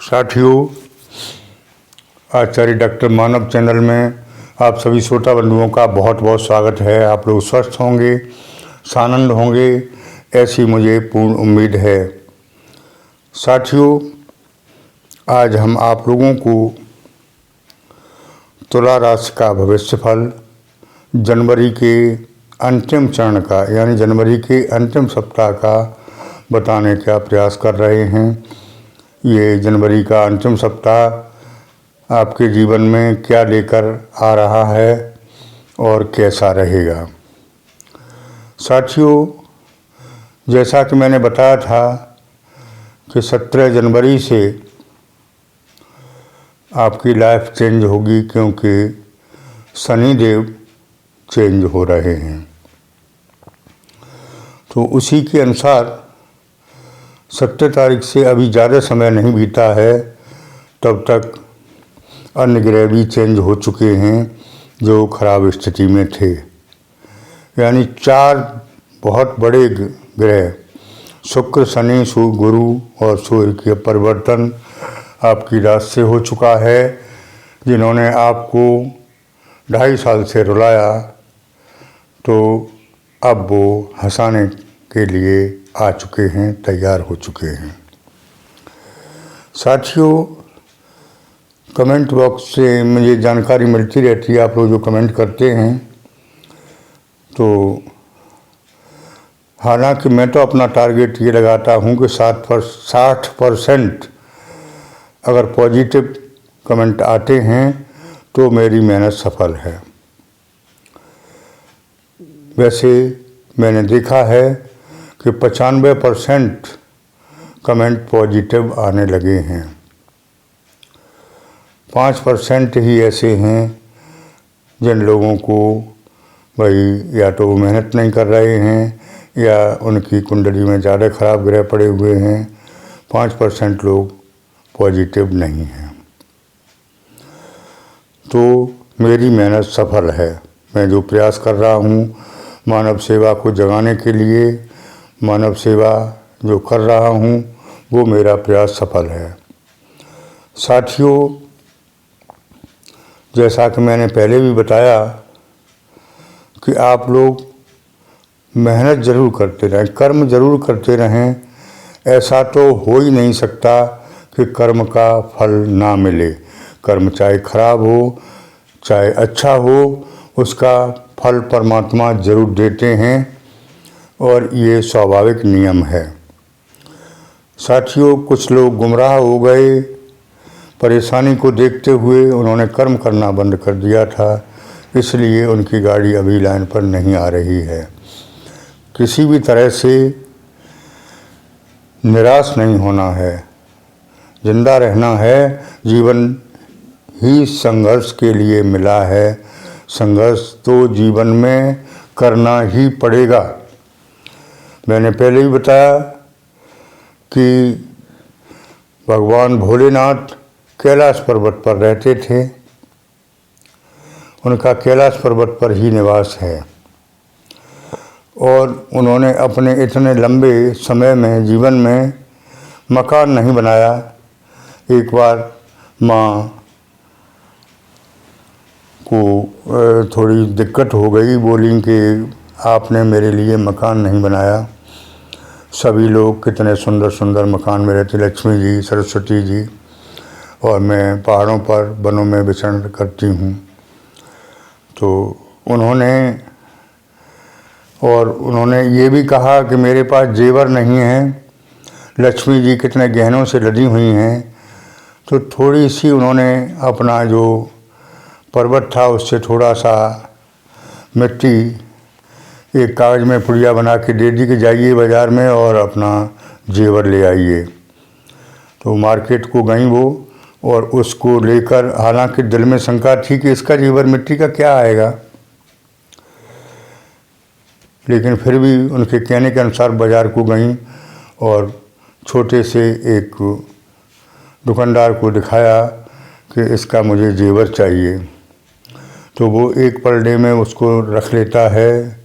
साथियों, आचार्य डॉक्टर मानव चैनल में आप सभी श्रोता बंधुओं का बहुत बहुत स्वागत है। आप लोग स्वस्थ होंगे, सानंद होंगे, ऐसी मुझे पूर्ण उम्मीद है। साथियों, आज हम आप लोगों को तुला राशि का भविष्यफल जनवरी के अंतिम चरण का यानी जनवरी के अंतिम सप्ताह का बताने का प्रयास कर रहे हैं। ये जनवरी का अंतिम सप्ताह आपके जीवन में क्या लेकर आ रहा है और कैसा रहेगा। साथियों, जैसा कि मैंने बताया था कि 17 जनवरी से आपकी लाइफ चेंज होगी, क्योंकि शनिदेव चेंज हो रहे हैं। तो उसी के अनुसार 17 तारीख से अभी ज़्यादा समय नहीं बीता है, तब तक अन्य ग्रह भी चेंज हो चुके हैं जो खराब स्थिति में थे। यानी 4 बहुत बड़े ग्रह शुक्र, शनि, गुरु और सूर्य के परिवर्तन आपकी राशि से हो चुका है। जिन्होंने आपको 2.5 साल से रुलाया, तो अब वो हंसाने के लिए आ चुके हैं, तैयार हो चुके हैं। साथियों, कमेंट बॉक्स से मुझे जानकारी मिलती रहती है, आप लोग जो कमेंट करते हैं। तो हालांकि मैं तो अपना टारगेट ये लगाता हूँ कि 60% अगर पॉजिटिव कमेंट आते हैं तो मेरी मेहनत सफल है। वैसे मैंने देखा है कि 95% कमेंट पॉजिटिव आने लगे हैं। 5% ही ऐसे हैं जिन लोगों को भाई या तो वो मेहनत नहीं कर रहे हैं या उनकी कुंडली में ज़्यादा खराब ग्रह पड़े हुए हैं। 5% लोग पॉजिटिव नहीं हैं। तो मेरी मेहनत सफल है। मैं जो प्रयास कर रहा हूँ मानव सेवा को जगाने के लिए, मानव सेवा जो कर रहा हूँ वो मेरा प्रयास सफल है। साथियों, जैसा कि मैंने पहले भी बताया कि आप लोग मेहनत ज़रूर करते रहें, कर्म ज़रूर करते रहें। ऐसा तो हो ही नहीं सकता कि कर्म का फल ना मिले। कर्म चाहे खराब हो चाहे अच्छा हो, उसका फल परमात्मा ज़रूर देते हैं और ये स्वाभाविक नियम है। साथियों, कुछ लोग गुमराह हो गए, परेशानी को देखते हुए उन्होंने कर्म करना बंद कर दिया था, इसलिए उनकी गाड़ी अभी लाइन पर नहीं आ रही है। किसी भी तरह से निराश नहीं होना है, जिंदा रहना है। जीवन ही संघर्ष के लिए मिला है, संघर्ष तो जीवन में करना ही पड़ेगा। मैंने पहले ही बताया कि भगवान भोलेनाथ कैलाश पर्वत पर रहते थे, उनका कैलाश पर्वत पर ही निवास है और उन्होंने अपने इतने लंबे समय में जीवन में मकान नहीं बनाया। एक बार माँ को थोड़ी दिक्कत हो गई, बोली कि आपने मेरे लिए मकान नहीं बनाया। सभी लोग कितने सुंदर सुंदर मकान में रहते, लक्ष्मी जी, सरस्वती जी, और मैं पहाड़ों पर वनों में विचरण करती हूँ। तो उन्होंने ये भी कहा कि मेरे पास जेवर नहीं है, लक्ष्मी जी कितने गहनों से लदी हुई हैं। तो थोड़ी सी उन्होंने अपना जो पर्वत था उससे थोड़ा सा मिट्टी एक कागज़ में पुड़िया बना के दे दी कि जाइए बाज़ार में और अपना जेवर ले आइए। तो मार्केट को गई वो और उसको लेकर, हालांकि दिल में शंका थी कि इसका जेवर मिट्टी का क्या आएगा, लेकिन फिर भी उनके कहने के अनुसार बाज़ार को गई और छोटे से एक दुकानदार को दिखाया कि इसका मुझे जेवर चाहिए। तो वो एक पलड़े में उसको रख लेता है,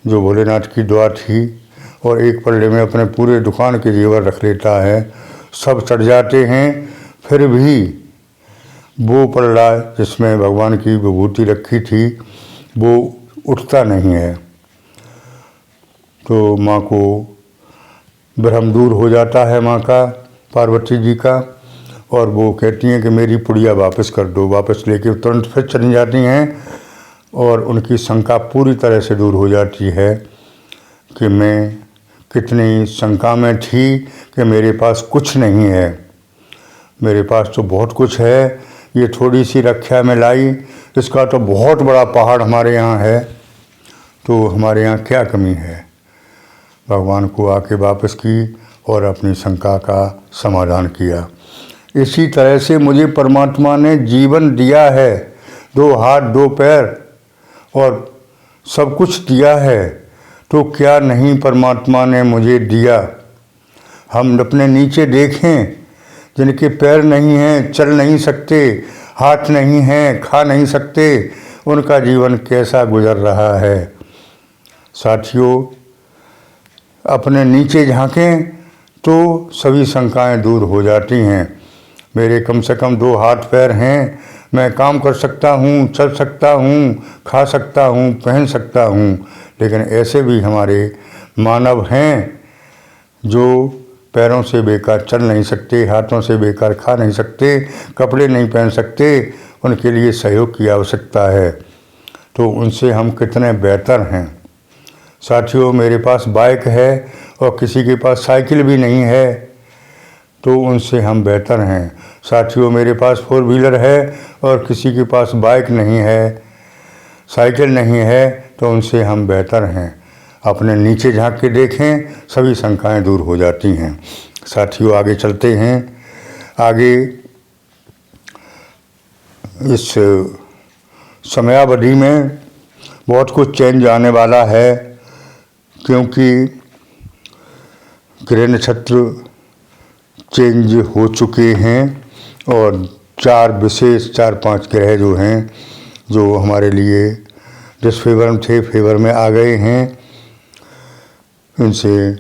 जो भोलेनाथ की दुआ थी, और एक पलड़े में अपने पूरे दुकान के जेवर रख लेता है। सब चढ़ जाते हैं फिर भी वो पलड़ा जिसमें भगवान की विभूति रखी थी वो उठता नहीं है। तो माँ को भ्रम दूर हो जाता है, माँ का, पार्वती जी का, और वो कहती हैं कि मेरी पुड़िया वापस कर दो। वापस लेके तुरंत फिर चली जाती हैं और उनकी शंका पूरी तरह से दूर हो जाती है कि मैं कितनी शंका में थी कि मेरे पास कुछ नहीं है, मेरे पास तो बहुत कुछ है, ये थोड़ी सी रक्षा में लाई, इसका तो बहुत बड़ा पहाड़ हमारे यहाँ है, तो हमारे यहाँ क्या कमी है। भगवान को आके वापस की और अपनी शंका का समाधान किया। इसी तरह से मुझे परमात्मा ने जीवन दिया है, 2 हाथ 2 पैर और सब कुछ दिया है, तो क्या नहीं परमात्मा ने मुझे दिया। हम अपने नीचे देखें, जिनके पैर नहीं हैं, चल नहीं सकते, हाथ नहीं हैं, खा नहीं सकते, उनका जीवन कैसा गुजर रहा है। साथियों, अपने नीचे झांकें तो सभी शंकाएं दूर हो जाती हैं। मेरे कम से कम 2 हाथ पैर हैं, मैं काम कर सकता हूँ, चल सकता हूँ, खा सकता हूँ, पहन सकता हूँ, लेकिन ऐसे भी हमारे मानव हैं जो पैरों से बेकार चल नहीं सकते, हाथों से बेकार खा नहीं सकते, कपड़े नहीं पहन सकते, उनके लिए सहयोग की आवश्यकता है। तो उनसे हम कितने बेहतर हैं। साथियों, मेरे पास बाइक है और किसी के पास साइकिल भी नहीं है, तो उनसे हम बेहतर हैं। साथियों, मेरे पास 4 व्हीलर है और किसी के पास बाइक नहीं है, साइकिल नहीं है, तो उनसे हम बेहतर हैं। अपने नीचे झांक के देखें, सभी शंकाएं दूर हो जाती हैं। साथियों, आगे चलते हैं। आगे इस समयावधि में बहुत कुछ चेंज आने वाला है, क्योंकि ग्रह नक्षत्र चेंज हो चुके हैं और 4-5 ग्रह जो हैं, जो हमारे लिए डिसफेवर में थे, फेवर में आ गए हैं। इनसे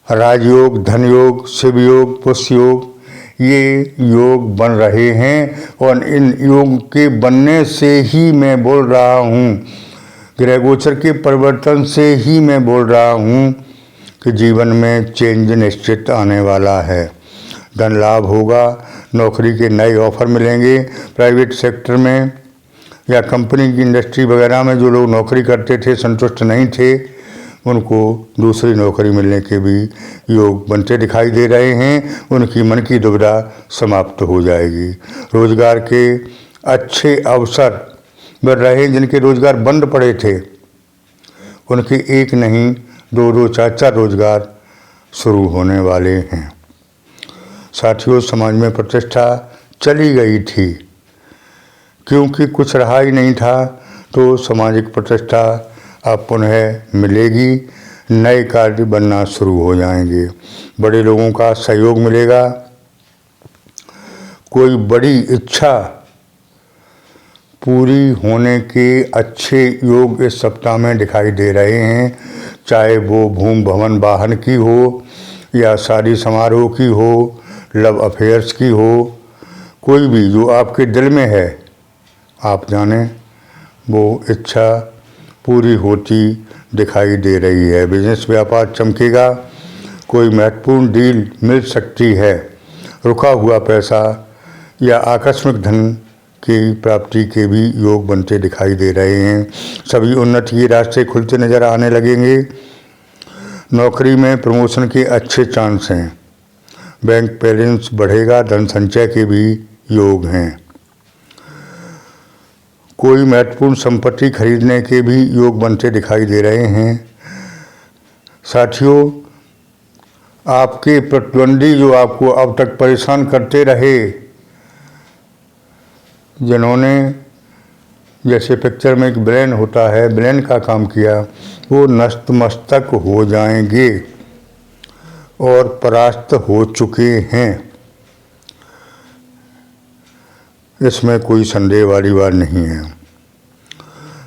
राजयोग, धन योग, शिव योग, पुष्य योग, ये योग बन रहे हैं और इन योग के बनने से ही मैं बोल रहा हूँ, ग्रह गोचर के परिवर्तन से ही मैं बोल रहा हूँ कि जीवन में चेंज निश्चित आने वाला है। धन लाभ होगा, नौकरी के नए ऑफर मिलेंगे। प्राइवेट सेक्टर में या कंपनी की इंडस्ट्री वगैरह में जो लोग नौकरी करते थे, संतुष्ट नहीं थे, उनको दूसरी नौकरी मिलने के भी योग बनते दिखाई दे रहे हैं। उनकी मन की दुविधा समाप्त हो जाएगी। रोजगार के अच्छे अवसर बढ़ रहे हैं। जिनके रोजगार बंद पड़े थे, उनके 1 नहीं 2-2, 4-4 रोजगार शुरू होने वाले हैं। साथियों, समाज में प्रतिष्ठा चली गई थी, क्योंकि कुछ रहा ही नहीं था, तो सामाजिक प्रतिष्ठा अब पुनः मिलेगी। नए कार्य बनना शुरू हो जाएंगे, बड़े लोगों का सहयोग मिलेगा। कोई बड़ी इच्छा पूरी होने के अच्छे योग इस सप्ताह में दिखाई दे रहे हैं, चाहे वो भूमि भवन वाहन की हो या शादी समारोह की हो, लव अफेयर्स की हो, कोई भी जो आपके दिल में है, आप जाने वो इच्छा पूरी होती दिखाई दे रही है। बिजनेस व्यापार चमकेगा, कोई महत्वपूर्ण डील मिल सकती है। रुका हुआ पैसा या आकस्मिक धन की प्राप्ति के भी योग बनते दिखाई दे रहे हैं। सभी उन्नति के रास्ते खुलते नजर आने लगेंगे। नौकरी में प्रमोशन के अच्छे चांस हैं। बैंक बैलेंस बढ़ेगा, धन संचय के भी योग हैं। कोई महत्वपूर्ण संपत्ति खरीदने के भी योग बनते दिखाई दे रहे हैं। साथियों, आपके प्रतिद्वंदी जो आपको अब तक परेशान करते रहे, जिन्होंने जैसे पिक्चर में एक ब्रेन होता है, ब्रेन का काम किया, वो नतमस्तक हो जाएंगे और परास्त हो चुके हैं। इसमें कोई संदेह वाली बात नहीं है।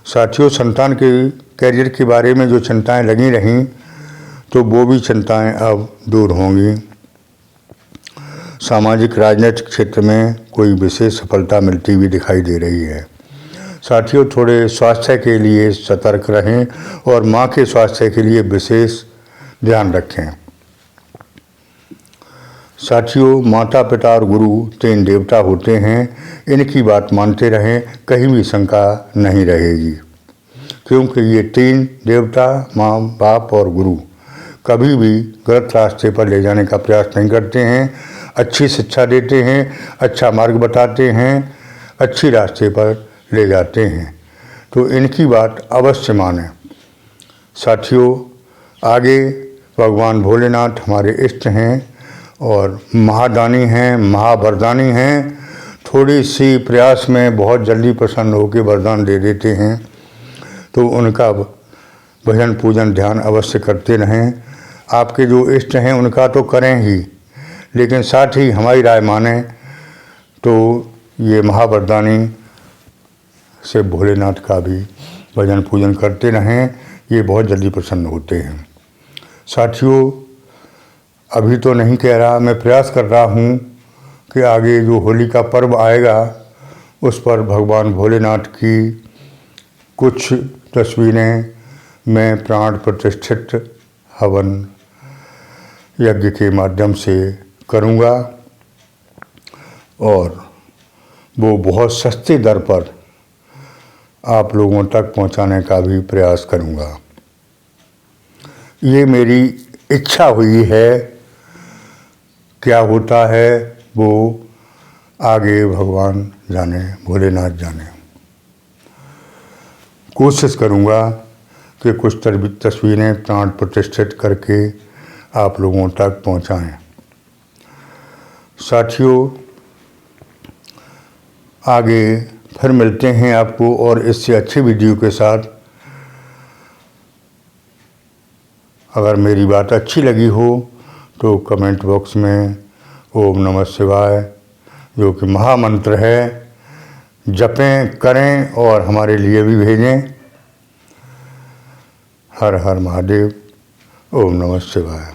साथियों, संतान के कैरियर के बारे में जो चिंताएं लगी रहीं, तो वो भी चिंताएं अब दूर होंगी। सामाजिक राजनीतिक क्षेत्र में कोई विशेष सफलता मिलती हुई दिखाई दे रही है। साथियों, थोड़े स्वास्थ्य के लिए सतर्क रहें और माँ के स्वास्थ्य के लिए विशेष ध्यान रखें। साथियों, माता पिता और गुरु 3 देवता होते हैं। इनकी बात मानते रहें, कहीं भी शंका नहीं रहेगी, क्योंकि ये 3 देवता माँ बाप और गुरु कभी भी गलत रास्ते पर ले जाने का प्रयास नहीं करते हैं। अच्छी शिक्षा देते हैं, अच्छा मार्ग बताते हैं, अच्छी रास्ते पर ले जाते हैं, तो इनकी बात अवश्य मानें। साथियों, आगे भगवान भोलेनाथ हमारे इष्ट हैं और महादानी हैं, महावरदानी हैं। थोड़ी सी प्रयास में बहुत जल्दी प्रसन्न होकर वरदान दे देते हैं, तो उनका भजन पूजन ध्यान अवश्य करते रहें। आपके जो इष्ट हैं उनका तो करें ही, लेकिन साथ ही हमारी राय मानें तो ये महावरदानी से भोलेनाथ का भी भजन पूजन करते रहें, ये बहुत जल्दी प्रसन्न होते हैं। साथियों, अभी तो नहीं कह रहा, मैं प्रयास कर रहा हूँ कि आगे जो होली का पर्व आएगा उस पर भगवान भोलेनाथ की कुछ तस्वीरें मैं प्राण प्रतिष्ठित हवन यज्ञ के माध्यम से करूँगा और वो बहुत सस्ती दर पर आप लोगों तक पहुंचाने का भी प्रयास करूंगा। ये मेरी इच्छा हुई है, क्या होता है वो आगे भगवान जाने, भोलेनाथ जाने। कोशिश करूंगा कि कुछ तस्वीरें प्राण प्रतिष्ठित करके आप लोगों तक पहुंचाएं। साथियों, आगे फिर मिलते हैं आपको और इससे अच्छे वीडियो के साथ। अगर मेरी बात अच्छी लगी हो तो कमेंट बॉक्स में ओम नमः शिवाय, जो कि महामंत्र है, जपें, करें और हमारे लिए भी भेजें। हर हर महादेव। ओम नमः शिवाय।